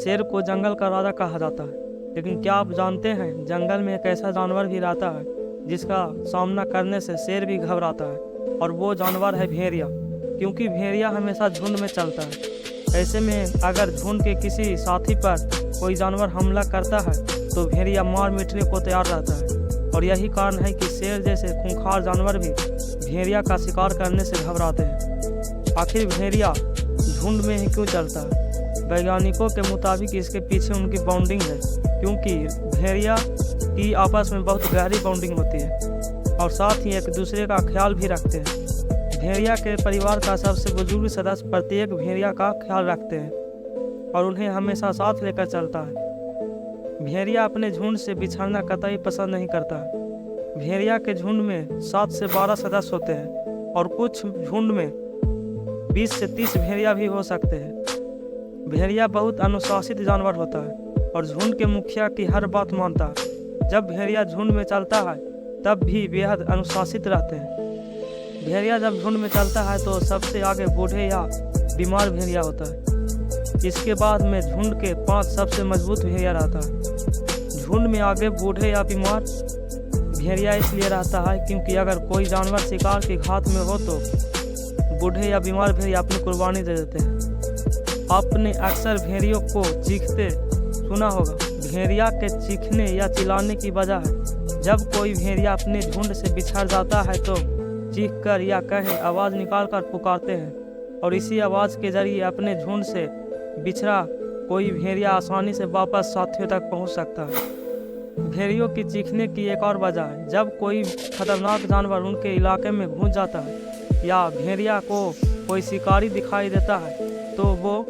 शेर को जंगल का राजा कहा जाता है, लेकिन क्या आप जानते हैं जंगल में एक ऐसा जानवर भी रहता है जिसका सामना करने से शेर भी घबराता है, और वो जानवर है भेड़िया। क्योंकि भेड़िया हमेशा झुंड में चलता है। ऐसे में अगर झुंड के किसी साथी पर कोई जानवर हमला करता है तो भेड़िया मार मिटने को तैयार रहता है। और यही कारण है कि शेर जैसे खूंखार जानवर भी भेड़िया का शिकार करने से घबराते हैं। आखिर भेड़िया झुंड में ही क्यों चलता है? वैज्ञानिकों के मुताबिक इसके पीछे उनकी बॉन्डिंग है, क्योंकि भेड़िया की आपस में बहुत गहरी बॉन्डिंग होती है और साथ ही एक दूसरे का ख्याल भी रखते हैं। भेड़िया के परिवार का सबसे बुजुर्ग सदस्य प्रत्येक भेड़िया का ख्याल रखते हैं और उन्हें हमेशा साथ लेकर चलता है। भेड़िया अपने झुंड से बिछड़ना कतई पसंद नहीं करता है। भेड़िया के झुंड में 7 से 12 सदस्य होते हैं और कुछ झुंड में 20 से 30 भेड़िया भी हो सकते हैं। भेड़िया बहुत अनुशासित जानवर होता है और झुंड के मुखिया की हर बात मानता है। जब भेड़िया झुंड में चलता है तब भी बेहद अनुशासित रहते हैं। भेड़िया जब झुंड में चलता है तो सबसे आगे बूढ़े या बीमार भेड़िया होता है। इसके बाद में झुंड के 5 सबसे मजबूत भेड़िया रहता है। झुंड में आगे बूढ़े या बीमार भेड़िया इसलिए रहता है क्योंकि अगर कोई जानवर शिकार की घात में हो तो बूढ़े या बीमार भेड़िया अपनी कुर्बानी दे देते हैं। आपने अक्सर भेड़ियों को चीखते सुना होगा। भेड़िया के चीखने या चिल्लाने की वजह है जब कोई भेड़िया अपने झुंड से बिछड़ जाता है तो चीख कर या कहे आवाज़ निकाल कर पुकारते हैं, और इसी आवाज़ के जरिए अपने झुंड से बिछड़ा कोई भेड़िया आसानी से वापस साथियों तक पहुंच सकता है। भेड़ियों की चीखने की एक और वजह है जब कोई खतरनाक जानवर उनके इलाके में घुस जाता है या भेड़िया को कोई शिकारी दिखाई देता है तो वो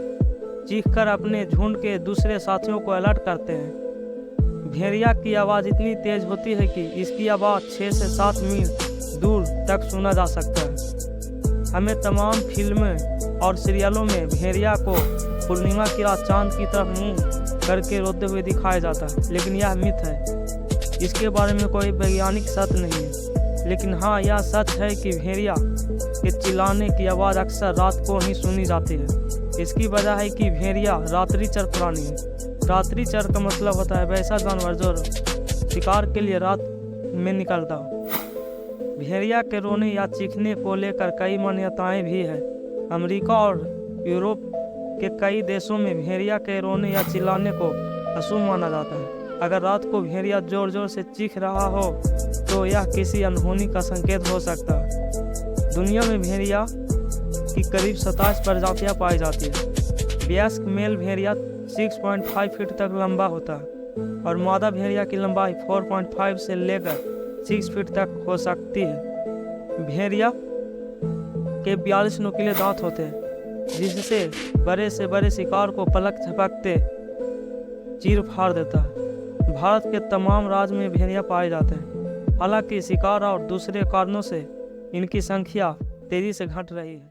चीखकर अपने झुंड के दूसरे साथियों को अलर्ट करते हैं। भेड़िया की आवाज़ इतनी तेज होती है कि इसकी आवाज़ 6 से 7 मील दूर तक सुना जा सकता है। हमें तमाम फिल्में और सीरियलों में भेड़िया को पूर्णिमा की रात चांद की तरफ मुंह करके रोते हुए दिखाया जाता है, लेकिन यह मिथ है। इसके बारे में कोई वैज्ञानिक सत्य नहीं है, लेकिन हाँ यह सच है कि भेड़िया के चिल्लाने की आवाज़ अक्सर रात को ही सुनी जाती है। इसकी वजह है कि भेड़िया रात्रिचर प्राणी है। रात्रिचर का मतलब होता है वैसा जानवर जो शिकार के लिए रात में निकलता हो। भेड़िया के रोने या चीखने को लेकर कई मान्यताएं भी हैं। अमेरिका और यूरोप के कई देशों में भेड़िया के रोने या चिल्लाने को अशुभ माना जाता है। अगर रात को भेड़िया जोर जोर से चीख रहा हो तो यह किसी अनहोनी का संकेत हो सकता है। दुनिया में भेड़िया की करीब 27 प्रजातियां पाई जाती है। वयस्क मेल भेड़िया 6.5 फीट तक लंबा होता है और मादा भेड़िया की लंबाई 4.5 से लेकर 6 फीट तक हो सकती है। भेड़िया के 42 नुकीले दांत होते हैं जिससे बड़े से बड़े शिकार को पलक झपकते चीर फाड़ देता है। भारत के तमाम राज्य में भेड़िया पाए जाते हैं। हालांकि शिकार और दूसरे कारणों से इनकी संख्या तेजी से घट रही है।